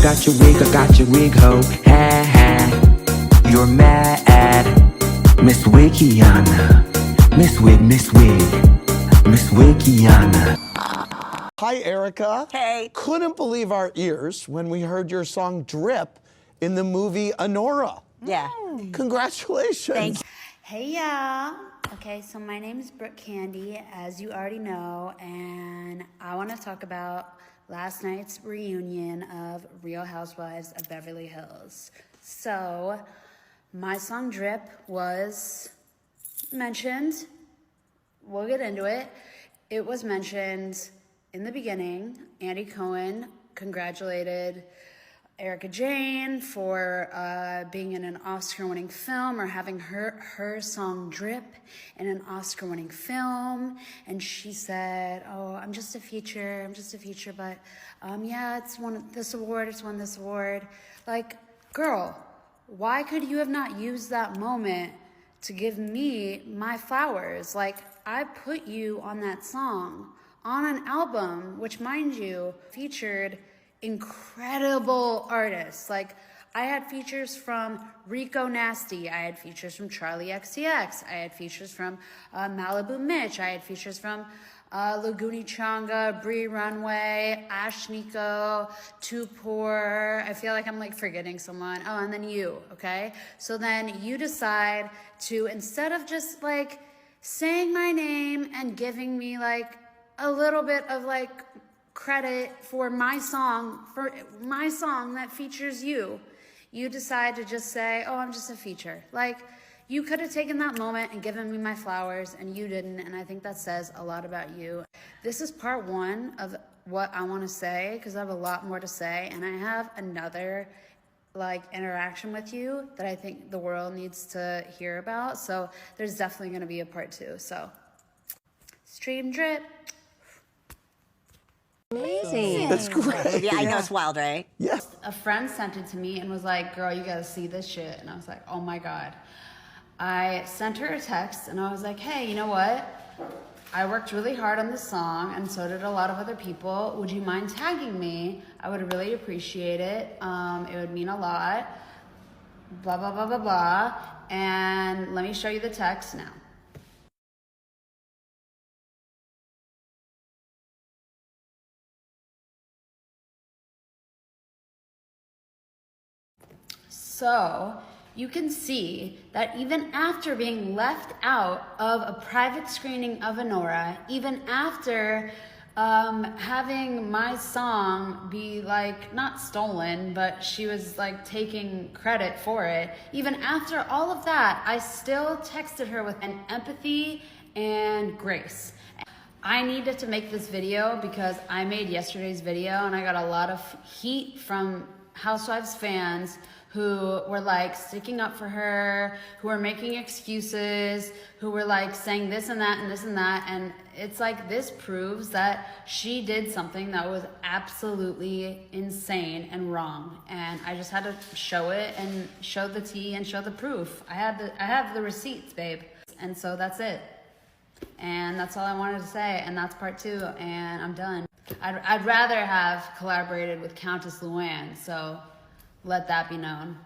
I got your wig, ho. Ha ha. You're mad. Miss Wikiana. Miss Wikiana. Hi, Erica. Hey. Couldn't believe our ears when we heard your song Drip in the movie Anora. Yeah. Congratulations. Thank you. Hey y'all. Okay, so my name is Brooke Candy, as you already know, and I want to talk about last night's reunion of Real Housewives of Beverly Hills. So, my song Drip was mentioned. We'll get into it. It was mentioned in the beginning. Andy Cohen congratulated Erica Jane for being in an Oscar-winning film, or having her song Drip in an Oscar-winning film. And she said, oh, I'm just a feature, but yeah, it's won this award. Like, girl, why could you have not used that moment to give me my flowers? Like, I put you on that song, on an album, which, mind you, featured incredible artists. Like, I had features from Rico Nasty, I had features from Charlie XCX, I had features from Malibu Mitch, I had features from Laguni Changa, Bree Runway, Ash Nico, Too Poor. I feel like I'm like forgetting someone. Oh, and then you, okay? So then you decide to, instead of just like saying my name and giving me like a little bit of like credit for my song that features you, you decide to just say, oh, I'm just a feature. Like, you could have taken that moment and given me my flowers, and you didn't, and I think that says a lot about you. This is part one of what I want to say, because I have a lot more to say, and I have another like interaction with you that I think the world needs to hear about. So there's definitely going to be a part two. So stream Drip. Amazing. That's great. Yeah, I know it's wild, right? Yes. A friend sent it to me and was like, girl, you gotta see this shit. And I was like, oh my God. I sent her a text and I was like, hey, you know what? I worked really hard on this song, and so did a lot of other people. Would you mind tagging me? I would really appreciate it. It would mean a lot. Blah, blah, blah, blah, blah. And let me show you the text now. So you can see that even after being left out of a private screening of Anora, even after having my song be like, not stolen, but she was like taking credit for it, even after all of that, I still texted her with an empathy and grace. I needed to make this video because I made yesterday's video and I got a lot of heat from Housewives fans who were like sticking up for her, who were making excuses, who were like saying this and that and this and that. And it's like, this proves that she did something that was absolutely insane and wrong. And I just had to show it and show the tea and show the proof. I have the receipts, babe. And so that's it. And that's all I wanted to say. And that's part two. And I'm done. I'd rather have collaborated with Countess Luann, so let that be known.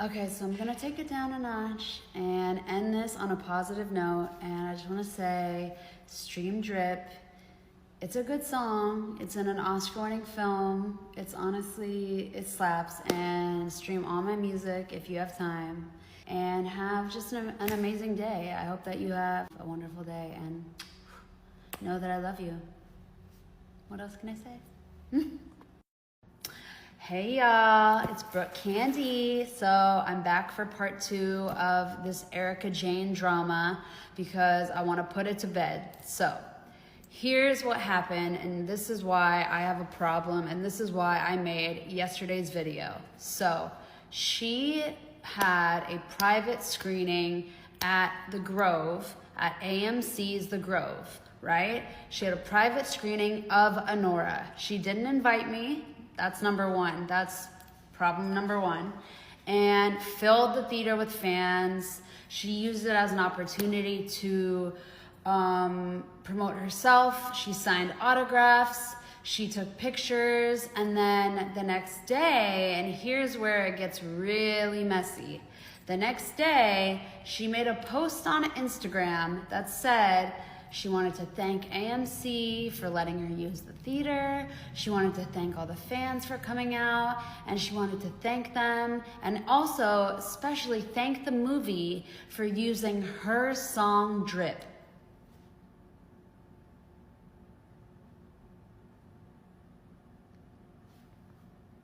Okay, so I'm gonna take it down a notch and end this on a positive note. And I just wanna say, stream Drip. It's a good song. It's in an Oscar-winning film. It's honestly, it slaps. And stream all my music if you have time. And have just an amazing day. I hope that you have a wonderful day, and know that I love you. What else can I say? Hey y'all, it's Brooke Candy. So I'm back for part two of this Erica Jane drama because I want to put it to bed. So here's what happened, and this is why I have a problem, and this is why I made yesterday's video. So she had a private screening at the Grove, at AMC's The Grove, right? She had a private screening of Anora. She didn't invite me. That's number one. That's problem number one. And filled the theater with fans. She used it as an opportunity to promote herself. She signed autographs. she took pictures, and then the next day, and here's where it gets really messy. The next day, she made a post on Instagram that said she wanted to thank AMC for letting her use the theater. She wanted to thank all the fans for coming out, and she wanted to thank them, and also especially thank the movie for using her song Drip.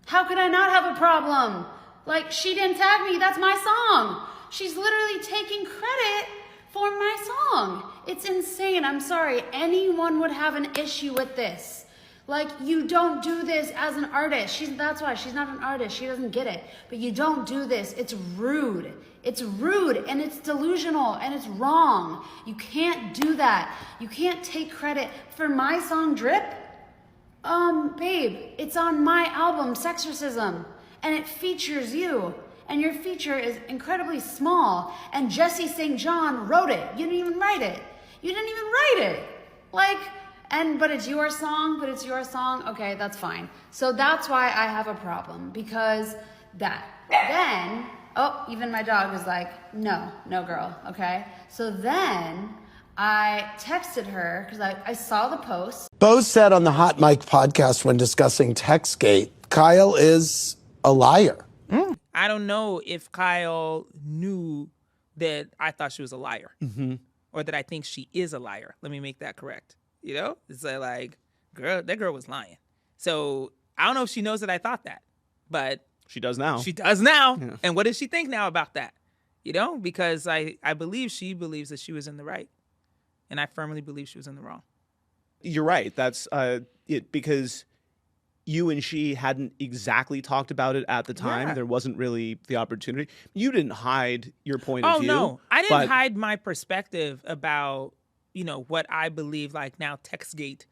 How could I not have a problem? Like, she didn't tag me, that's my song. She's literally taking credit for my song. It's insane, I'm sorry. Anyone would have an issue with this. Like, you don't do this as an artist. That's why she's not an artist, she doesn't get it. But you don't do this, it's rude. It's rude, and it's delusional, and it's wrong. You can't do that. You can't take credit for my song Drip. Babe, it's on my album, Sexorcism, and it features you, and your feature is incredibly small, and Jesse St. John wrote it. You didn't even write it. But it's your song, okay, that's fine. So that's why I have a problem, because that. Then, even my dog was like, no girl, okay? So then I texted her, because I saw the post. Bose said on the Hot Mic podcast when discussing Textgate, Kyle is a liar. I don't know if Kyle knew that I thought she was a liar, or that I think she is a liar. Let me make that correct. You know, it's like, girl, that girl was lying. So I don't know if she knows that I thought that, but she does now. She does now. Yeah. And what does she think now about that? You know, because I believe she believes that she was in the right, and I firmly believe she was in the wrong. You're right. That's it, because you and she hadn't exactly talked about it at the time. Yeah. There wasn't really the opportunity. You didn't hide your point of view. Oh, no. I didn't hide my perspective about, what I believe like now Textgate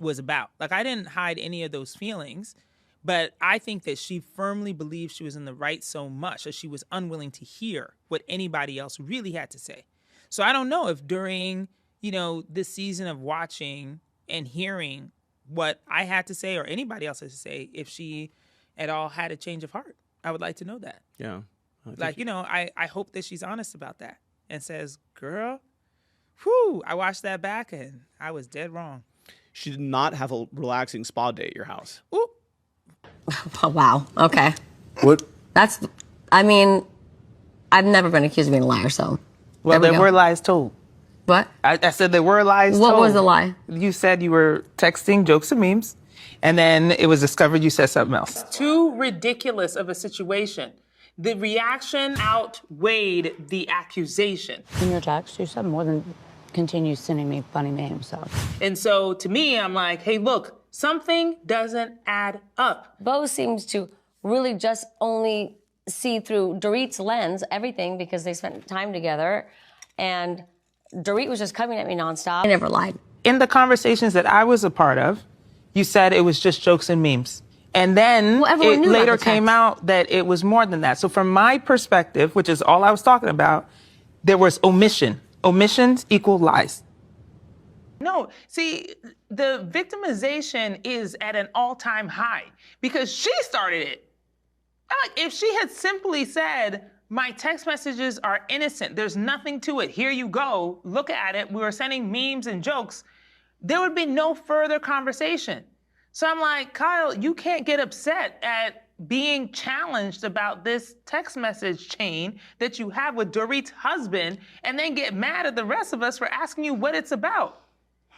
was about. Like, I didn't hide any of those feelings, but I think that she firmly believed she was in the right so much that she was unwilling to hear what anybody else really had to say. So I don't know if during, this season of watching and hearing what I had to say or anybody else had to say, if she at all had a change of heart. I would like to know that. Yeah. I hope that she's honest about that and says, girl, I watched that back and I was dead wrong. She did not have a relaxing spa day at your house. Ooh. Oh, wow. Okay. What? I've never been accused of being a liar, so. Well, there were lies told. What? I said there were lies told. What was the lie? You said you were texting jokes and memes, and then it was discovered you said something else. Too ridiculous of a situation. The reaction outweighed the accusation. In your text, you said more than continue sending me funny memes, so. And so to me, I'm like, hey, look, something doesn't add up. Bo seems to really just only see through Dorit's lens everything because they spent time together, and Dorit was just coming at me nonstop. I never lied. In the conversations that I was a part of, you said it was just jokes and memes. And then everyone it knew about later the came text. out that it was more than that. So from my perspective, which is all I was talking about, there was omission. Omissions equal lies. No, see, the victimization is at an all-time high because she started it. Like, if she had simply said, my text messages are innocent, there's nothing to it, here you go, look at it, we were sending memes and jokes, there would be no further conversation. So I'm like, Kyle, you can't get upset at being challenged about this text message chain that you have with Dorit's husband and then get mad at the rest of us for asking you what it's about.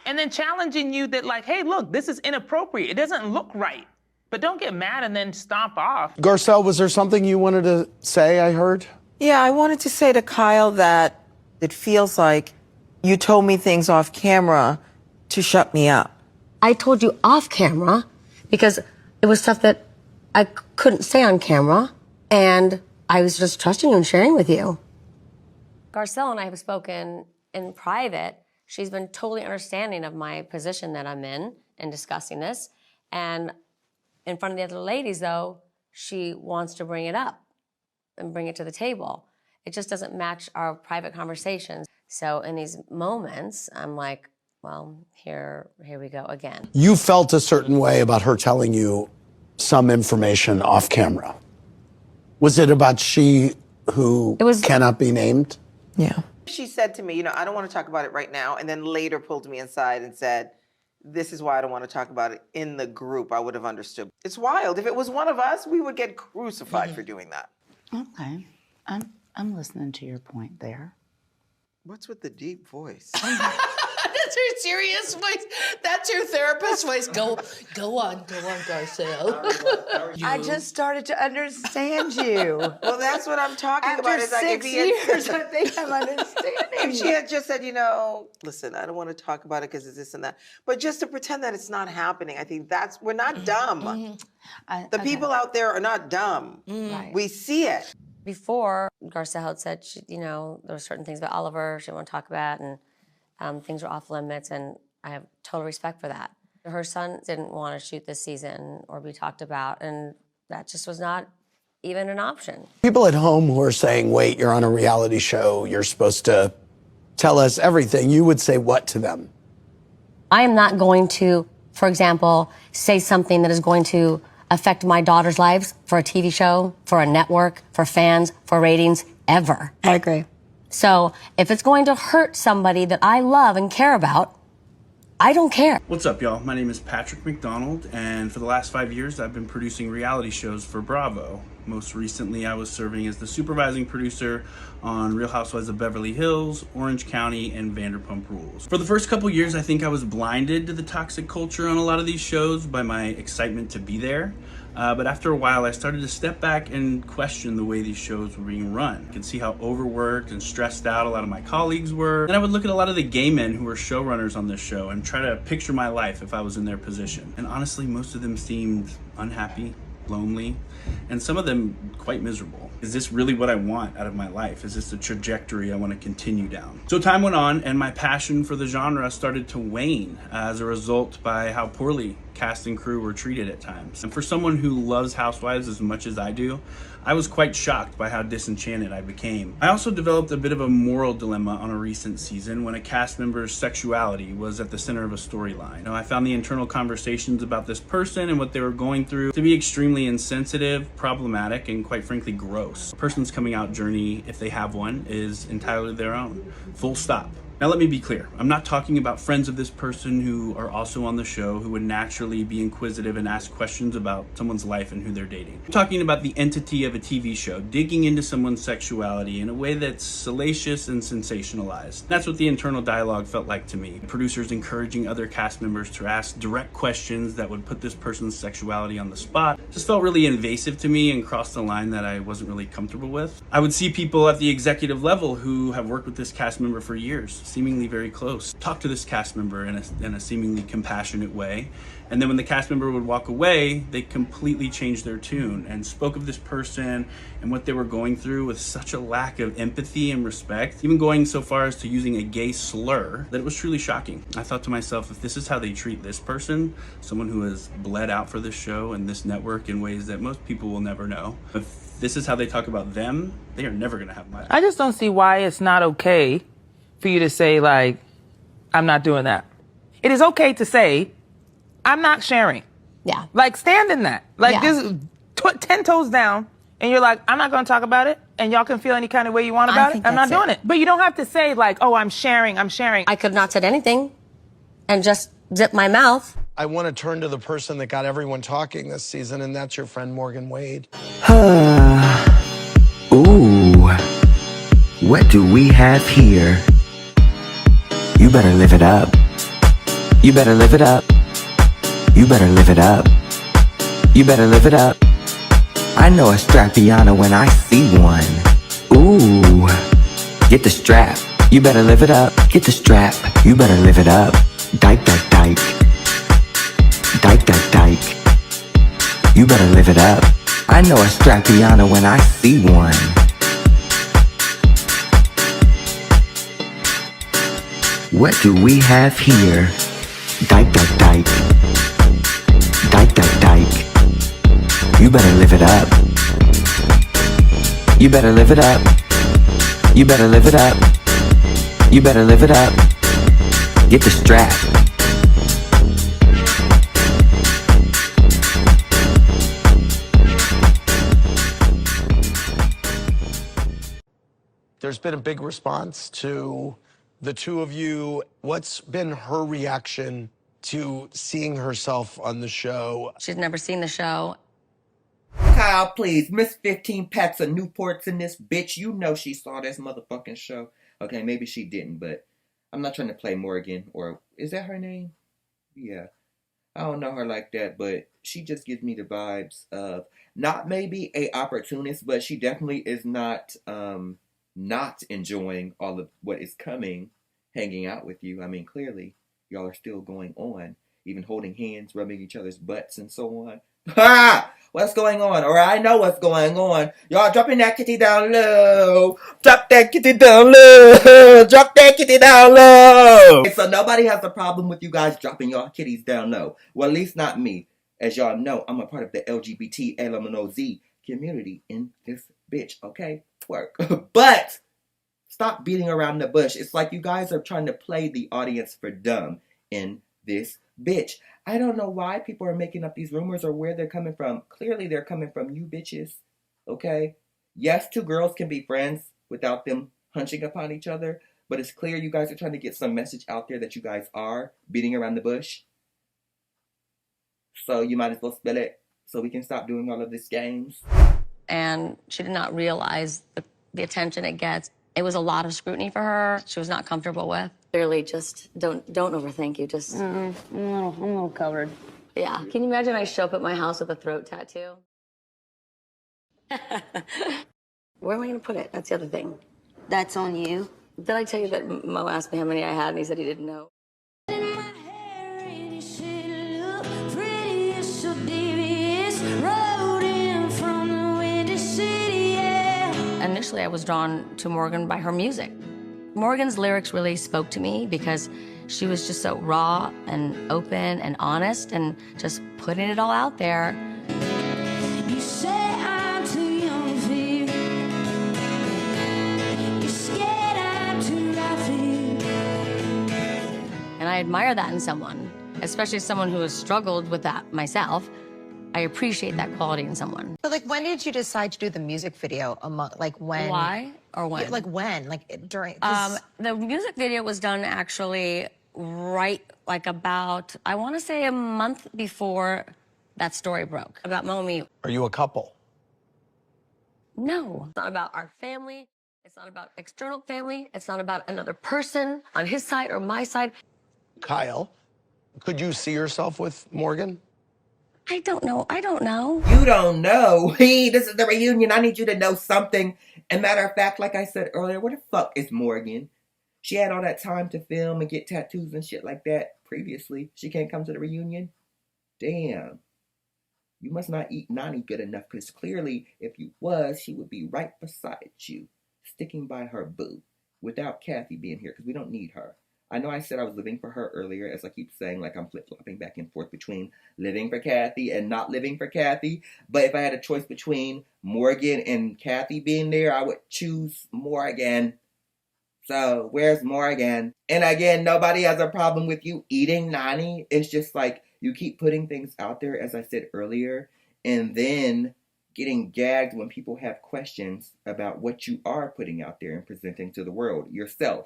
And then challenging you that like, hey, look, this is inappropriate. It doesn't look right. But don't get mad and then stomp off. Garcelle, was there something you wanted to say, I heard? Yeah, I wanted to say to Kyle that it feels like you told me things off camera to shut me up. I told you off camera because it was stuff that I couldn't say on camera, and I was just trusting you and sharing with you. Garcelle and I have spoken in private. She's been totally understanding of my position that I'm in discussing this. And in front of the other ladies, though, she wants to bring it up and bring it to the table. It just doesn't match our private conversations. So in these moments, I'm like, well, here we go again. You felt a certain way about her telling you some information off camera. Was it about she who cannot be named? Yeah. She said to me, I don't want to talk about it right now, and then later pulled me inside and said, this is why I don't want to talk about it in the group. I would have understood. It's wild. If it was one of us, we would get crucified for doing that. Okay. I'm listening to your point there. What's with the deep voice? That's your serious voice. That's your therapist voice. Go on, Garcelle. I just started to understand you. Well, that's what I'm talking After about. It's like 6 years, I think I'm understanding. If she had just said, listen, I don't want to talk about it because it's this and that, but just to pretend that it's not happening, I think we're not dumb. The people out there are not dumb. Right. We see it. Before, Garcelle had said, there were certain things about Oliver she didn't want to talk about, and things were off limits, and I have total respect for that. Her son didn't want to shoot this season or be talked about, and that just was not even an option. People at home who are saying, wait, you're on a reality show, you're supposed to tell us everything, you would say what to them? I am not going to, for example, say something that is going to affect my daughter's lives for a TV show, for a network, for fans, for ratings, ever. I agree. So if it's going to hurt somebody that I love and care about, I don't care. What's up, y'all? My name is Patrick McDonald, and for the last 5 years, I've been producing reality shows for Bravo. Most recently, I was serving as the supervising producer on Real Housewives of Beverly Hills, Orange County, and Vanderpump Rules. For the first couple years, I think I was blinded to the toxic culture on a lot of these shows by my excitement to be there. But after a while, I started to step back and question the way these shows were being run. I could see how overworked and stressed out a lot of my colleagues were. And I would look at a lot of the gay men who were showrunners on this show and try to picture my life if I was in their position. And honestly, most of them seemed unhappy, lonely, and some of them quite miserable. Is this really what I want out of my life? Is this the trajectory I want to continue down? So time went on, and my passion for the genre started to wane as a result by how poorly cast and crew were treated at times. And for someone who loves Housewives as much as I do, I was quite shocked by how disenchanted I became. I also developed a bit of a moral dilemma on a recent season when a cast member's sexuality was at the center of a storyline. I found the internal conversations about this person and what they were going through to be extremely insensitive, problematic, and quite frankly gross. A person's coming out journey, if they have one, is entirely their own. Full stop. Now let me be clear, I'm not talking about friends of this person who are also on the show who would naturally be inquisitive and ask questions about someone's life and who they're dating. I'm talking about the entity of a TV show digging into someone's sexuality in a way that's salacious and sensationalized. That's what the internal dialogue felt like to me. Producers encouraging other cast members to ask direct questions that would put this person's sexuality on the spot just felt really invasive to me and crossed a line that I wasn't really comfortable with. I would see people at the executive level who have worked with this cast member for years, seemingly very close, talk to this cast member in a seemingly compassionate way. And then when the cast member would walk away, they completely changed their tune and spoke of this person and what they were going through with such a lack of empathy and respect, even going so far as to using a gay slur, that it was truly shocking. I thought to myself, if this is how they treat this person, someone who has bled out for this show and this network in ways that most people will never know, if this is how they talk about them, they are never gonna have my... I just don't see why it's not okay for you to say, like, I'm not doing that. It is okay to say, I'm not sharing. Yeah. Like, stand in that. Like, Yeah. just 10 toes down, and you're like, I'm not going to talk about it, and y'all can feel any kind of way you want about it. I'm not doing it. But you don't have to say, like, oh, I'm sharing. I could not said anything and just zip my mouth. I want to turn to the person that got everyone talking this season, and that's your friend Morgan Wade. Ooh, what do we have here? You better live it up. You better live it up. You better live it up. You better live it up. I know a Strappiana when I see one. Ooh, get the strap. You better live it up. Get the strap. You better live it up. Dyke, dyke, dyke. Dyke, dyke, dyke. You better live it up. I know a Strappiana when I see one. What do we have here? Dyke, dyke, dyke. Dyke, dyke, dyke. You better live it up. You better live it up. You better live it up. You better live it up. Get the strap. There's been a big response to the two of you. What's been her reaction to seeing herself on the show? She's never seen the show. Kyle, please. Miss 15 packs of Newports in this bitch. You know she saw this motherfucking show. Okay, maybe she didn't, but I'm not trying to play Morgan, or is that her name? Yeah. I don't know her like that, but she just gives me the vibes of not maybe a opportunist, but she definitely is not enjoying all of what is coming, hanging out with you. I mean, clearly, y'all are still going on, even holding hands, rubbing each other's butts, and so on. Ha! What's going on? Or I know what's going on. Y'all dropping that kitty down low. Drop that kitty down low. Drop that kitty down low. So nobody has a problem with you guys dropping y'all kitties down low. Well, at least not me. As y'all know, I'm a part of the LGBT LMNOZ community in this bitch, okay? Work. But stop beating around the bush. It's like you guys are trying to play the audience for dumb in this bitch. I don't know why people are making up these rumors or where they're coming from. Clearly, they're coming from you bitches, okay? Yes, two girls can be friends without them hunching upon each other, but it's clear you guys are trying to get some message out there that you guys are beating around the bush. So you might as well spill it so we can stop doing all of these games. And she did not realize the attention it gets. It was a lot of scrutiny for her. She was not comfortable with. Clearly, just don't overthink. You just I'm a little covered. Yeah. Can you imagine I show up at my house with a throat tattoo? Where am I going to put it? That's the other thing. That's on you. Did I tell you that Mo asked me how many I had, and he said he didn't know? Initially, I was drawn to Morgan by her music. Morgan's lyrics really spoke to me because she was just so raw and open and honest and just putting it all out there. You say I'm too young for you. You're scared I'm too loud for you. And I admire that in someone, especially someone who has struggled with that myself. I appreciate that quality in someone. But like, when did you decide to do the music video? Like when? Why or when? Yeah, like when? Like during? The music video was done actually right, like about, I want to say a month before that story broke about Mo and me. Are you a couple? No, it's not about our family. It's not about external family. It's not about another person on his side or my side. Kyle, could you see yourself with Morgan? I don't know. I don't know. You don't know. This is the reunion. I need you to know something. And matter of fact, like I said earlier, where the fuck is Morgan? She had all that time to film and get tattoos and shit like that previously. She can't come to the reunion? Damn. You must not eat Nani good enough, because clearly, if you was, she would be right beside you, sticking by her boo, without Kathy being here, because we don't need her. I know I said I was living for her earlier, as I keep saying, like I'm flip-flopping back and forth between living for Kathy and not living for Kathy. But if I had a choice between Morgan and Kathy being there, I would choose Morgan. So, where's Morgan? And again, nobody has a problem with you eating Nani. It's just like, you keep putting things out there, as I said earlier, and then getting gagged when people have questions about what you are putting out there and presenting to the world yourself.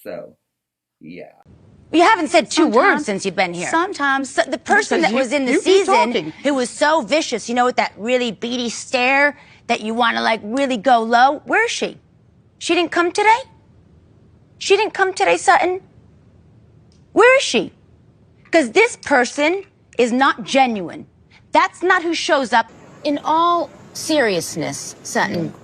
So, yeah. You haven't said two words since you've been here. Sometimes. So the person that was in the season who was so vicious, you know, with that really beady stare that you want to like really go low, where is she? She didn't come today? She didn't come today, Sutton? Where is she? Because this person is not genuine. That's not who shows up. In all seriousness, Sutton,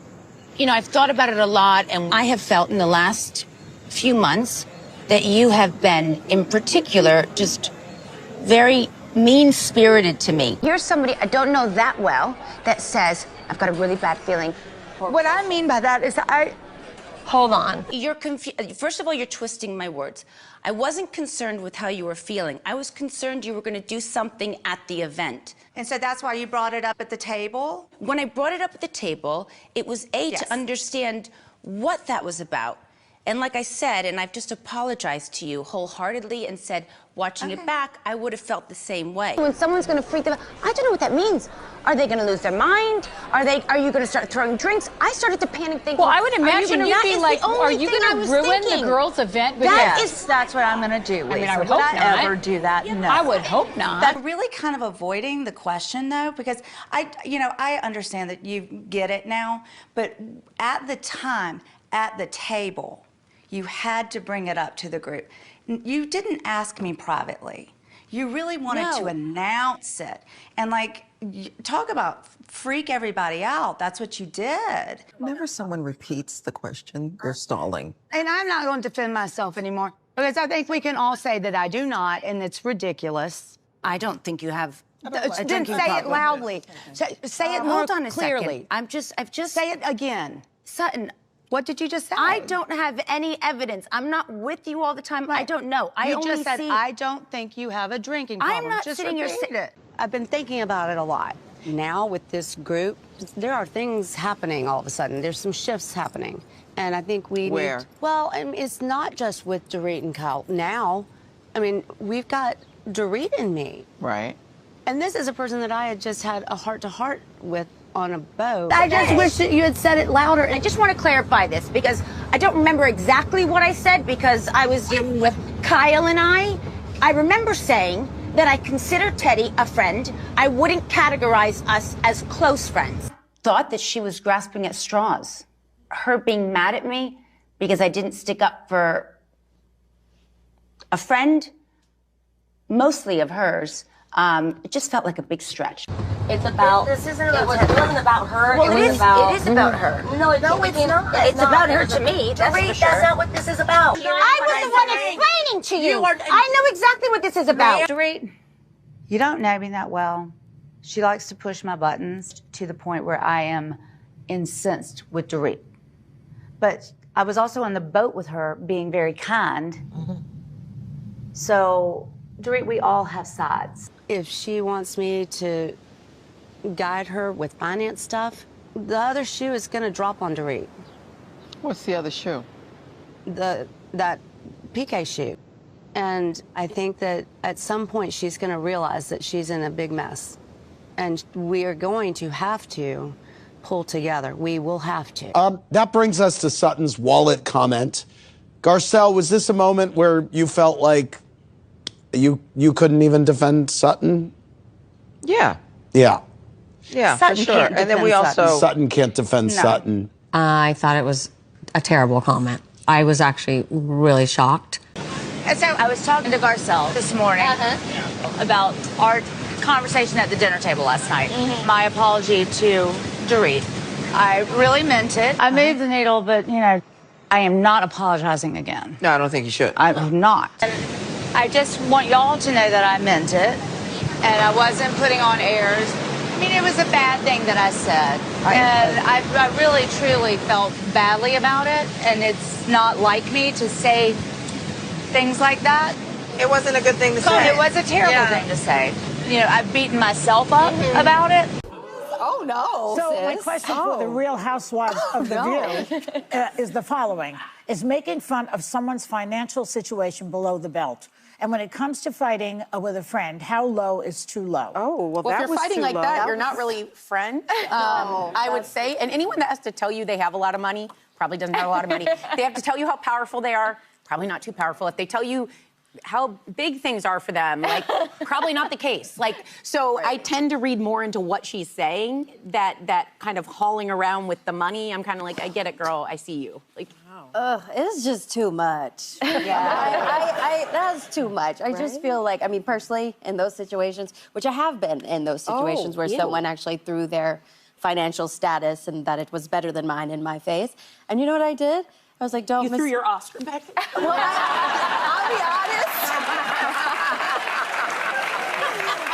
you know, I've thought about it a lot, and I have felt in the last few months that you have been, in particular, just very mean-spirited to me. You're somebody I don't know that well that says, I've got a really bad feeling. What I mean by that is Hold on. You're confused. First of all, you're twisting my words. I wasn't concerned with how you were feeling. I was concerned you were going to do something at the event. And so that's why you brought it up at the table? When I brought it up at the table, it was to understand what that was about, And like I said, and I've just apologized to you wholeheartedly and said, watching it back, I would have felt the same way. When someone's going to freak them out, I don't know what that means. Are they going to lose their mind? Are you going to start throwing drinks? I started to panic thinking, Well, I would imagine you'd be like, are you going going to ruin the girls' event? That's what I'm going to do, Lisa. I mean, I would hope not. ever do that? No. I would hope not. That's really kind of avoiding the question, though, because I understand that you get it now, but at the time, at the table, you had to bring it up to the group. You didn't ask me privately. You really wanted to announce it. And talk about freak everybody out. That's what you did. Whenever someone repeats the question, they're stalling. And I'm not going to defend myself anymore because I think we can all say that I do not, and it's ridiculous. I don't think you have. Then say it loudly. Say it more Hold on a clearly. second. I've just Say it again. Sutton. What did you just say? I don't have any evidence. I'm not with you all the time. I don't know. I You only just said, see. I don't think you have a drinking problem. I'm not Just sitting here repeat it. I've been thinking about it a lot. Now with this group, there are things happening all of a sudden. There's some shifts happening. And I think we Where? need... Well, I mean, it's not just with Dorit and Kyle. Now, I mean, we've got Dorit and me. Right. And this is a person that I had just had a heart-to-heart with on a boat. I just wish that you had said it louder. I just want to clarify this because I don't remember exactly what I said because I was dealing with Kyle and I. I remember saying that I consider Teddy a friend. I wouldn't categorize us as close friends. Thought that she was grasping at straws. Her being mad at me because I didn't stick up for a friend, mostly of hers, it just felt like a big stretch. It's about. This isn't about. It wasn't about her. Well, it is about her. No, it's not. It's about her to me. That's for sure. That's not what this is about. I was the one explaining to you. I know exactly what this is about. Dorit, you don't know me that well. She likes to push my buttons to the point where I am incensed with Dorit. But I was also on the boat with her being very kind. So, Dorit, we all have sides. If she wants me to guide her with finance stuff, the other shoe is going to drop on Dorit. What's the other shoe? That PK shoe. And I think that at some point she's going to realize that she's in a big mess. And we are going to have to pull together. We will have to. That brings us to Sutton's wallet comment. Garcelle, was this a moment where you felt like you couldn't even defend Sutton? Yeah. Yeah. Yeah, Sutton for sure. can't And then we defend also... Sutton can't defend Sutton. I thought it was a terrible comment. I was actually really shocked. And so I was talking to Garcelle this morning about our conversation at the dinner table last night. My apology to Dorit. I really meant it. I moved the needle, but, I am not apologizing again. No, I don't think you should. I'm not. And I just want y'all to know that I meant it, and I wasn't putting on airs. I mean, it was a bad thing that I said, and I really, truly felt badly about it, and it's not like me to say things like that. It wasn't a good thing to say. It was a terrible thing to say. I've beaten myself up about it. Oh no. So my question for the Real Housewives of the View is the following: is making fun of someone's financial situation below the belt? And when it comes to fighting with a friend, how low is too low? Oh, well, if you're fighting like that, you're not really friend. I would say, and anyone that has to tell you they have a lot of money probably doesn't have a lot of money. They have to tell you how powerful they are, probably not too powerful. If they tell you how big things are for them, probably not the case. So I tend to read more into what she's saying, that kind of hauling around with the money. I'm kind of like, I get it, girl, I see you. It's just too much. Yeah, that's too much. I just feel like, personally, in those situations, which I have been in those situations where someone actually threw their financial status and that it was better than mine in my face. And you know what I did? I was like, You threw your Oscar back? Well, I'll be honest.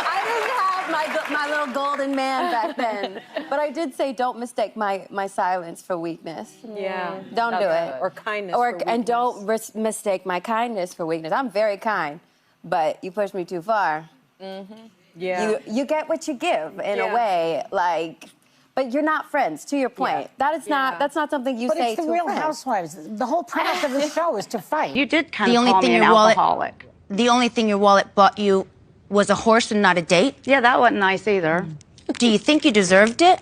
I didn't have my little golden man back then. But I did say, don't mistake my silence for weakness. Yeah. Don't do it. Or kindness for weakness. And don't mistake my kindness for weakness. I'm very kind, but you push me too far. Yeah. You get what you give in a way, But you're not friends, to your point. That is not, that's not something you But say it's the to a Real friend. Housewives. The whole premise of the show is to fight. You did The only thing your wallet, the only thing your wallet bought you was a horse and not a date? Yeah, that wasn't nice either. Do you think you deserved it?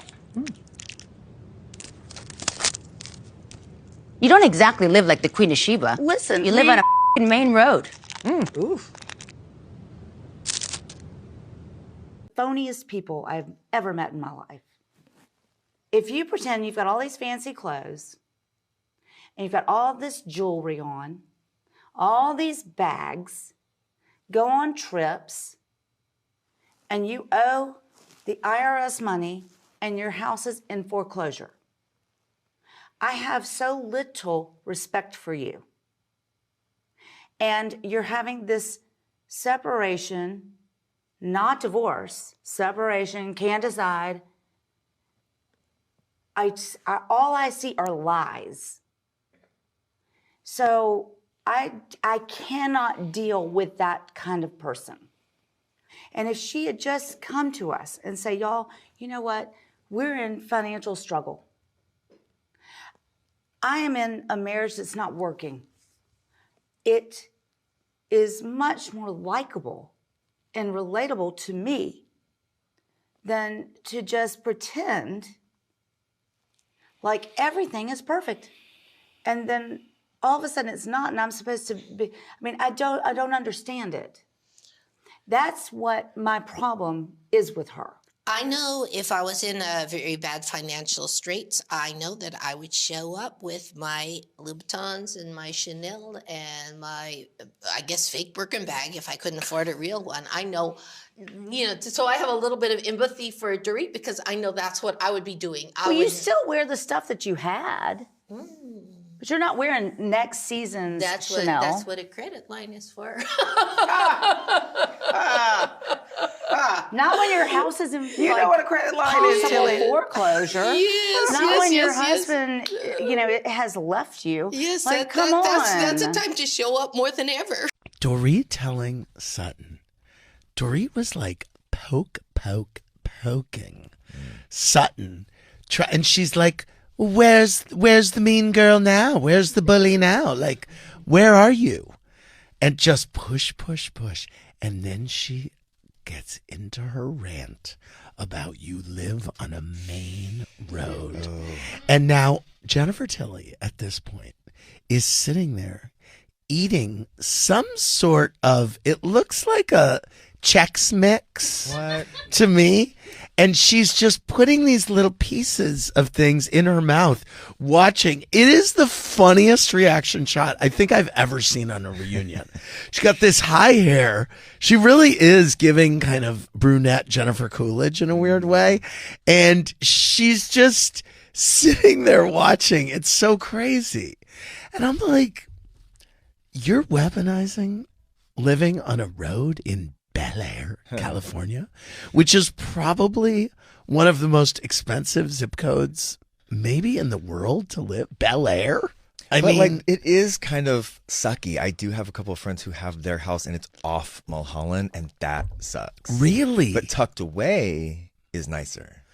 You don't exactly live like the Queen of Sheba. Listen, you live on a f***ing main road. Oof. Phoniest people I've ever met in my life. If you pretend you've got all these fancy clothes, and you've got all this jewelry on, all these bags, go on trips, and you owe the IRS money and your house is in foreclosure. I have so little respect for you. And you're having this separation, not divorce, separation, can't decide. All I see are lies. So I cannot deal with that kind of person. And if she had just come to us and say, y'all, you know what? We're in financial struggle. I am in a marriage that's not working. It is much more likable and relatable to me than to just pretend like everything is perfect. And then all of a sudden it's not, and I'm supposed to be, I mean, I don't understand it. That's what my problem is with her. I know if I was in a very bad financial straits, I know that I would show up with my Louboutins and my Chanel and my, I guess, fake Birkin bag if I couldn't afford a real one. I know, you know, so I have a little bit of empathy for Dorit because I know that's what I would be doing. Well, you still wear the stuff that you had, but you're not wearing next season's Chanel. That's what a credit line is for. Not when your house is in You know what a credit line is, Tilly. Foreclosure. Yes, Not when your husband, you know, it has left you. Yes, like, come on. that's a time to show up more than ever. Dorit telling Sutton. Dorit was like poking Sutton. And she's like, where's the mean girl now? Where's the bully now? Like, where are you? And just push. And then she gets into her rant about you live on a main road. And now Jennifer Tilly at this point is sitting there eating some sort of, it looks like a Chex Mix to me. And she's just putting these little pieces of things in her mouth, watching. It is the funniest reaction shot I think I've ever seen on a reunion. She got this high hair. She really is giving kind of brunette Jennifer Coolidge in a weird way. And she's just sitting there watching. It's so crazy. And I'm like, you're weaponizing living on a road in Bel Air, California, which is probably one of the most expensive zip codes maybe in the world to live. Bel Air? I mean, like, it is kind of sucky. I do have a couple of friends who have their house and it's off Mulholland, and that sucks. Really? But tucked away is nicer.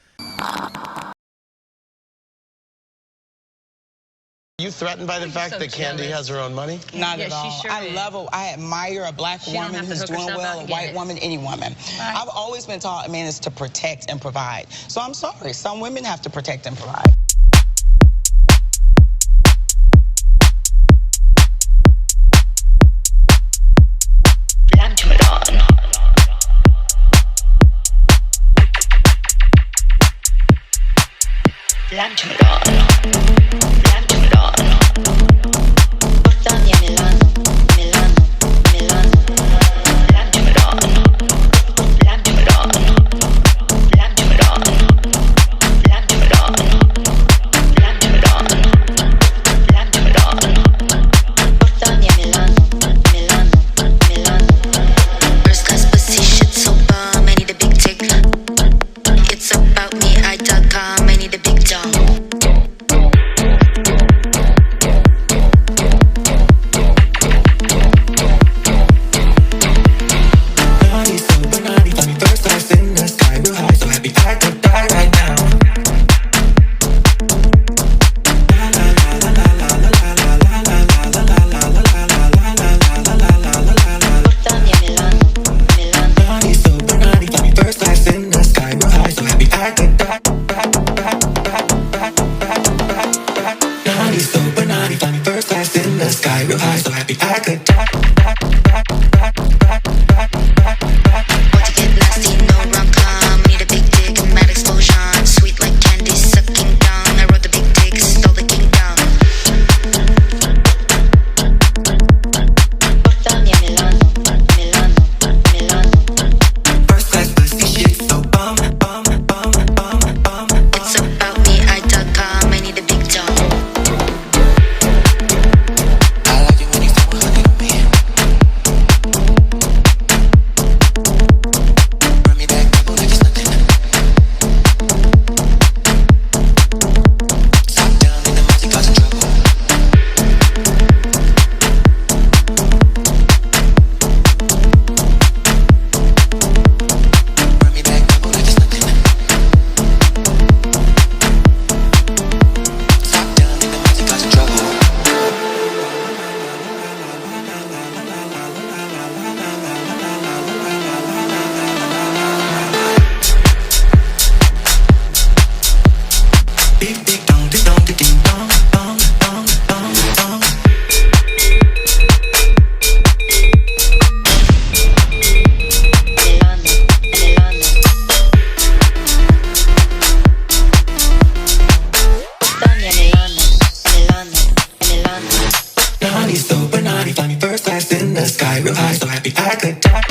You threatened by the fact that Candy has her own money? Not at all. I love her. I admire a black woman who's doing well, a white woman, any woman. I've always been taught a man is to protect and provide. So I'm sorry, some women have to protect and provide. I could die.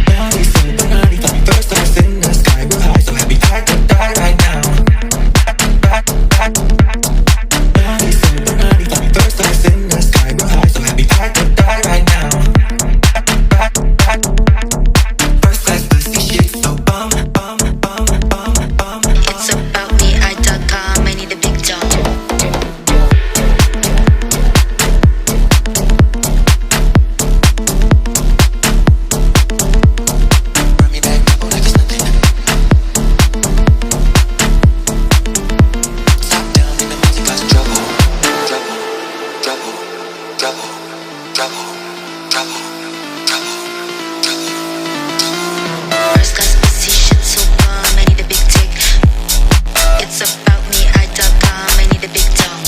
Melody super naughty, thought me first class in the sky, real high, so happy I could die right now. Melody super naughty, thought me first class in the sky, real high, so happy I could die right now. First class pussy shit, so bum, bum, bum, bum, bum. It's about me, I.com, I need a big dog. First class pussy shit, so bum, I need a big dick. It's about me, I.com, I need a big dog.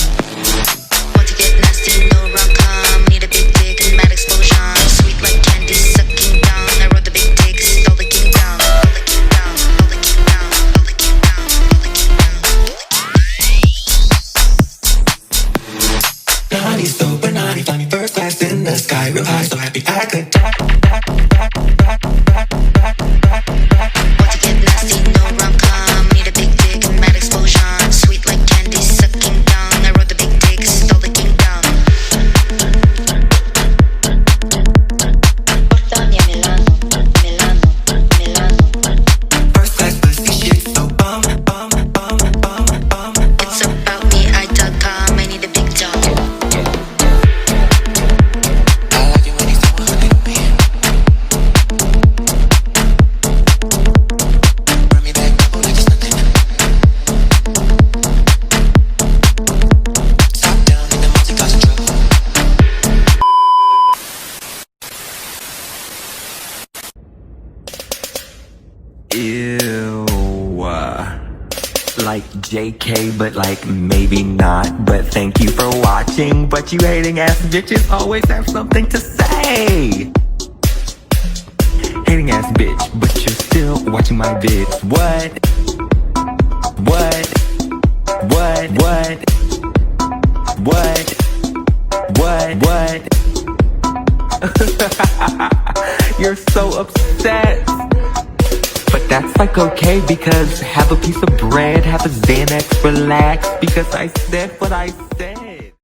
Want to get nasty, no rom-com, need a big dick and mad explosion. Sweet like candy, sucking down. I wrote the big dick, stole the king down. All the king down, all the king down, all the king down, all the king down, all the king down. Naughty, super naughty, fly me first class in the sky, real high, so happy I could die. Want to get nasty, no rom-com, need a big dick and mad explosion. Sweet like candy, sucking down. I wrote the big dick, stole the king down. Portania, Milano, Milano, Milano. First class pussy shit, so bum, bum, bum, bum, bum. It's about me, I.com, I need a big dog. I like it when he's so honey to me. Run me back, double like it's nothing. Top down in the multi-class trouble. Ew. Like JK, but like maybe not. But thank you for watching. But you hating ass bitches always have something to say. Hating ass bitch, but you're still watching my vids. What? What? What? What? What? What? What? You're so upset. But that's like okay, because have a piece of bread, have a Xanax, relax, because I said what I said.